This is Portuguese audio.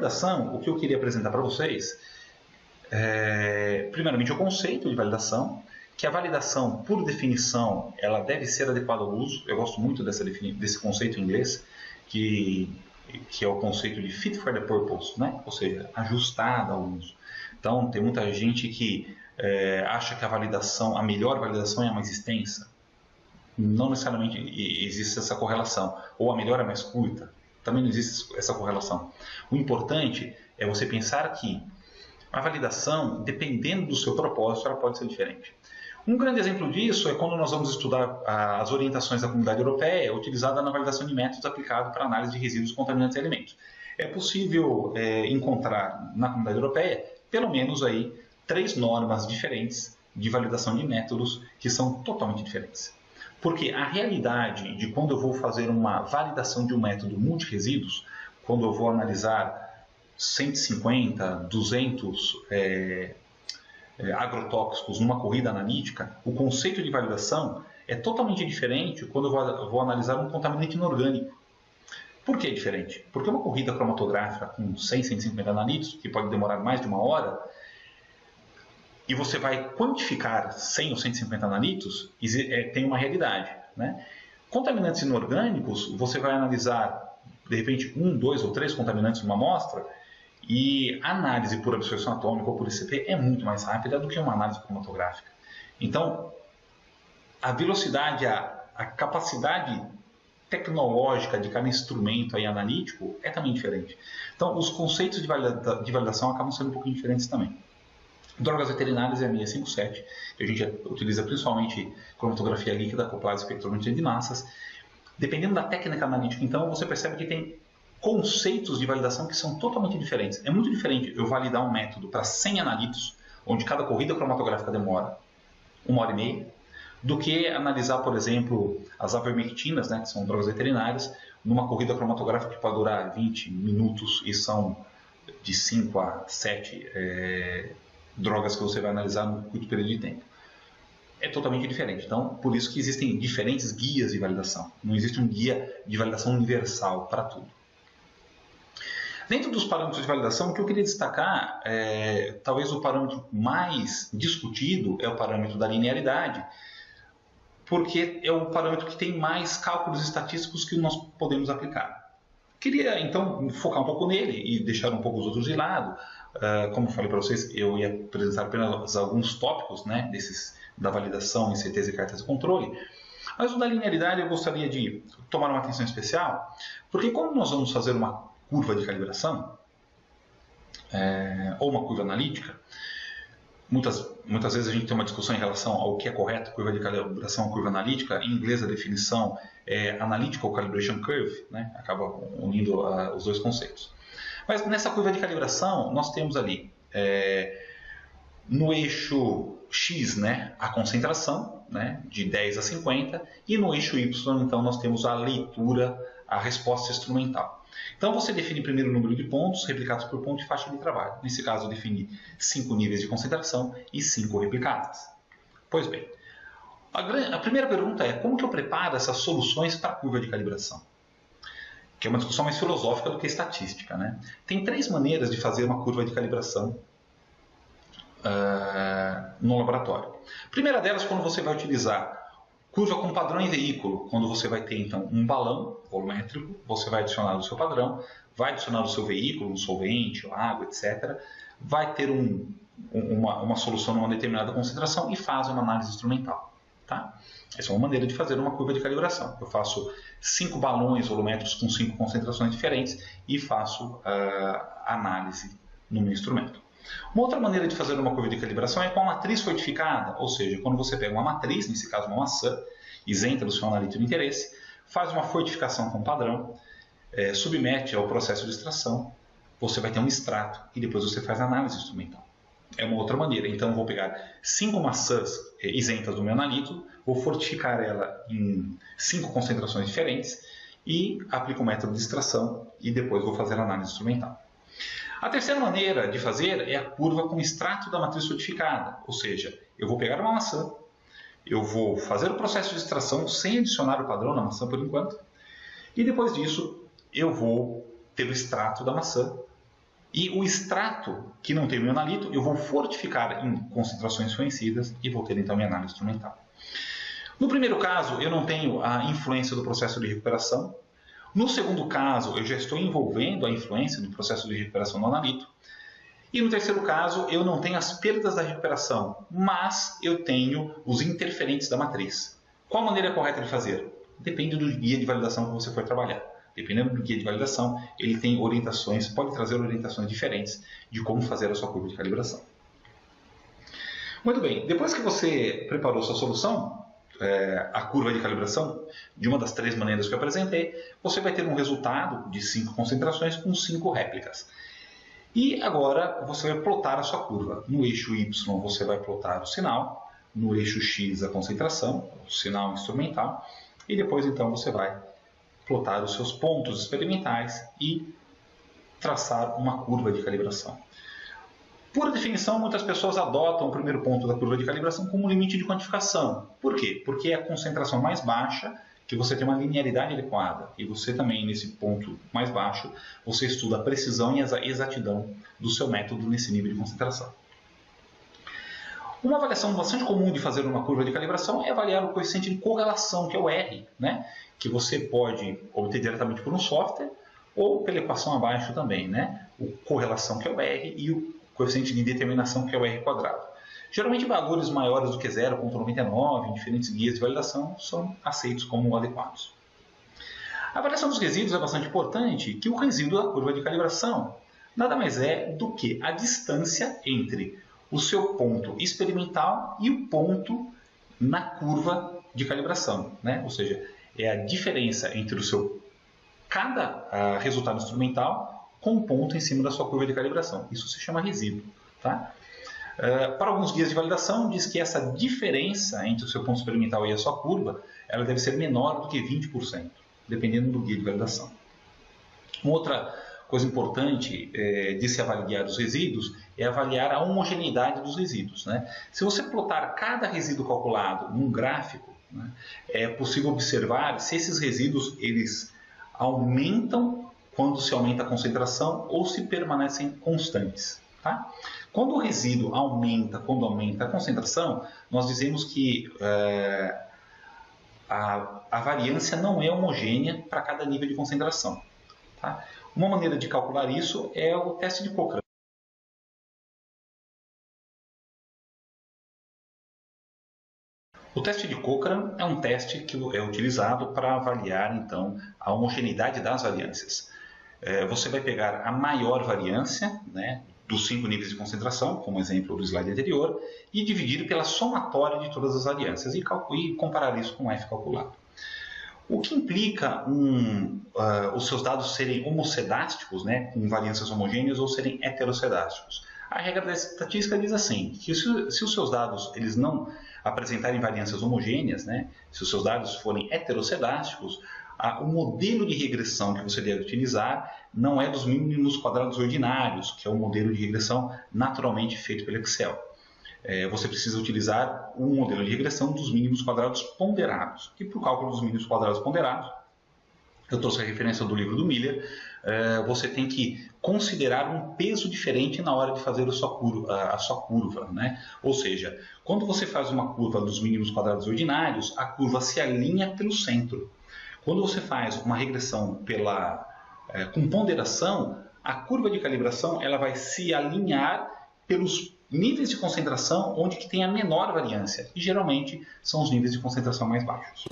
validação, o que eu queria apresentar para vocês é, primeiramente, o conceito de validação, que a validação, por definição, ela deve ser adequada ao uso. Eu gosto muito desse conceito em inglês, que é o conceito de fit for the purpose, né? Ou seja, ajustada ao uso. Então, tem muita gente que acha que a melhor validação é a mais extensa. Não necessariamente existe essa correlação. Ou a melhor é mais curta. Também não existe essa correlação. O importante é você pensar que a validação, dependendo do seu propósito, ela pode ser diferente. Um grande exemplo disso é quando nós vamos estudar as orientações da Comunidade Europeia utilizada na validação de métodos aplicados para análise de resíduos contaminantes de alimentos. É possível encontrar na Comunidade Europeia pelo menos aí 3 normas diferentes de validação de métodos que são totalmente diferentes. Porque a realidade de quando eu vou fazer uma validação de um método multiresíduos, quando eu vou analisar 150, 200 agrotóxicos numa corrida analítica, o conceito de validação é totalmente diferente quando eu vou analisar um contaminante inorgânico. Por que é diferente? Porque uma corrida cromatográfica com 100, 150 analíticos, que pode demorar mais de 1 hora, e você vai quantificar 100 ou 150 analíticos, tem uma realidade, né? Contaminantes inorgânicos, você vai analisar, de repente, 1, 2 ou 3 contaminantes numa amostra, e a análise por absorção atômica ou por ICP é muito mais rápida do que uma análise cromatográfica. Então, a velocidade, a capacidade tecnológica de cada instrumento aí analítico é também diferente. Então, os conceitos de validação acabam sendo um pouquinho diferentes também. Drogas veterinárias é a 657, que a gente utiliza principalmente cromatografia líquida acoplada a espectrometria de massas. Dependendo da técnica analítica, então, você percebe que tem conceitos de validação que são totalmente diferentes. É muito diferente eu validar um método para 100 analíticos, onde cada corrida cromatográfica demora 1h30, do que analisar, por exemplo, as avermectinas, né, que são drogas veterinárias, numa corrida cromatográfica que pode durar 20 minutos e são de 5 a 7 drogas que você vai analisar num curto período de tempo. É totalmente diferente. Então, por isso que existem diferentes guias de validação. Não existe um guia de validação universal para tudo. Dentro dos parâmetros de validação, o que eu queria destacar, talvez o parâmetro mais discutido é o parâmetro da linearidade, porque é o parâmetro que tem mais cálculos estatísticos que nós podemos aplicar. Queria, então, focar um pouco nele e deixar um pouco os outros de lado. Como eu falei para vocês, eu ia apresentar apenas alguns tópicos, né, da validação, incerteza e cartas de controle. Mas o da linearidade eu gostaria de tomar uma atenção especial, porque quando nós vamos fazer uma curva de calibração, ou uma curva analítica, muitas vezes a gente tem uma discussão em relação ao que é correto, curva de calibração ou curva analítica. Em inglês a definição é Analytical Calibration Curve, né? Acaba unindo os dois conceitos. Mas nessa curva de calibração nós temos ali, no eixo X, né, a concentração, né, de 10 a 50, e no eixo Y, então, nós temos a leitura, a resposta instrumental. Então você define primeiro o número de pontos replicados por ponto e faixa de trabalho. Nesse caso eu defini 5 níveis de concentração e 5 replicadas. Pois bem, a primeira pergunta é: como que eu preparo essas soluções para a curva de calibração? Que é uma discussão mais filosófica do que estatística, né? Tem 3 maneiras de fazer uma curva de calibração no laboratório. A primeira delas, quando você vai utilizar curva com padrão em veículo, quando você vai ter então um balão volumétrico, você vai adicionar o seu padrão, vai adicionar o seu veículo, um solvente, água, etc. Vai ter uma solução numa determinada concentração e faz uma análise instrumental. Tá? Essa é uma maneira de fazer uma curva de calibração. Eu faço 5 balões volumétricos com 5 concentrações diferentes e faço análise no meu instrumento. Uma outra maneira de fazer uma curva de calibração é com a matriz fortificada, ou seja, quando você pega uma matriz, nesse caso uma maçã, isenta do seu analítico de interesse, faz uma fortificação com padrão, submete ao processo de extração, você vai ter um extrato e depois você faz a análise instrumental. É uma outra maneira. Então eu vou pegar 5 maçãs isentas do meu analítico, vou fortificar ela em 5 concentrações diferentes e aplico o método de extração e depois vou fazer a análise instrumental. A terceira maneira de fazer é a curva com extrato da matriz fortificada, ou seja, eu vou pegar uma maçã, eu vou fazer o processo de extração sem adicionar o padrão na maçã por enquanto, e depois disso eu vou ter o extrato da maçã E o extrato que não tem o ionalito, eu vou fortificar em concentrações conhecidas e vou ter então minha análise instrumental. No primeiro caso, eu não tenho a influência do processo de recuperação. No segundo caso, eu já estou envolvendo a influência do processo de recuperação do analito. E no terceiro caso, eu não tenho as perdas da recuperação, mas eu tenho os interferentes da matriz. Qual a maneira correta de fazer? Depende do guia de validação que você for trabalhar. Dependendo do guia de validação, ele tem orientações, pode trazer orientações diferentes de como fazer a sua curva de calibração. Muito bem, depois que você preparou sua solução, a curva de calibração, de uma das 3 maneiras que eu apresentei, você vai ter um resultado de 5 concentrações com 5 réplicas. E agora você vai plotar a sua curva. No eixo Y você vai plotar o sinal, no eixo X a concentração, o sinal instrumental, e depois então você vai plotar os seus pontos experimentais e traçar uma curva de calibração. Por definição, muitas pessoas adotam o primeiro ponto da curva de calibração como limite de quantificação. Por quê? Porque é a concentração mais baixa, que você tem uma linearidade adequada. E você também, nesse ponto mais baixo, você estuda a precisão e a exatidão do seu método nesse nível de concentração. Uma avaliação bastante comum de fazer uma curva de calibração é avaliar o coeficiente de correlação, que é o R, né? Que você pode obter diretamente por um software ou pela equação abaixo também, né? O correlação, que é o R, e o coeficiente de determinação, que é o R quadrado. Geralmente valores maiores do que 0,99 em diferentes guias de validação são aceitos como adequados. A avaliação dos resíduos é bastante importante, que o resíduo da curva de calibração nada mais é do que a distância entre o seu ponto experimental e o ponto na curva de calibração, né? Ou seja, é a diferença entre o seu cada resultado instrumental com um ponto em cima da sua curva de calibração. Isso se chama resíduo, tá? Para alguns guias de validação, diz que essa diferença entre o seu ponto experimental e a sua curva, ela deve ser menor do que 20%, dependendo do guia de validação. Uma outra coisa importante de se avaliar os resíduos é avaliar a homogeneidade dos resíduos, né? Se você plotar cada resíduo calculado num gráfico, né, é possível observar se esses resíduos eles aumentam quando se aumenta a concentração ou se permanecem constantes. Tá? Quando o resíduo aumenta, quando aumenta a concentração, nós dizemos que a variância não é homogênea para cada nível de concentração. Tá? Uma maneira de calcular isso é o teste de Cochrane. O teste de Cochrane é um teste que é utilizado para avaliar então a homogeneidade das variâncias. Você vai pegar a maior variância, né, dos 5 níveis de concentração, como exemplo do slide anterior, e dividir pela somatória de todas as variâncias e comparar isso com o F calculado. O que implica os seus dados serem homocedásticos, né, com variâncias homogêneas, ou serem heterocedásticos. A regra da estatística diz assim, que se os seus dados eles não apresentarem variâncias homogêneas, né, se os seus dados forem heterocedásticos, o modelo de regressão que você deve utilizar não é dos mínimos quadrados ordinários, que é o modelo de regressão naturalmente feito pelo Excel. Você precisa utilizar um modelo de regressão dos mínimos quadrados ponderados. E para o cálculo dos mínimos quadrados ponderados, eu trouxe a referência do livro do Miller, você tem que considerar um peso diferente na hora de fazer a sua curva, né? Ou seja, quando você faz uma curva dos mínimos quadrados ordinários, a curva se alinha pelo centro. Quando você faz uma regressão com ponderação, a curva de calibração ela vai se alinhar pelos níveis de concentração onde que tem a menor variância, e geralmente são os níveis de concentração mais baixos.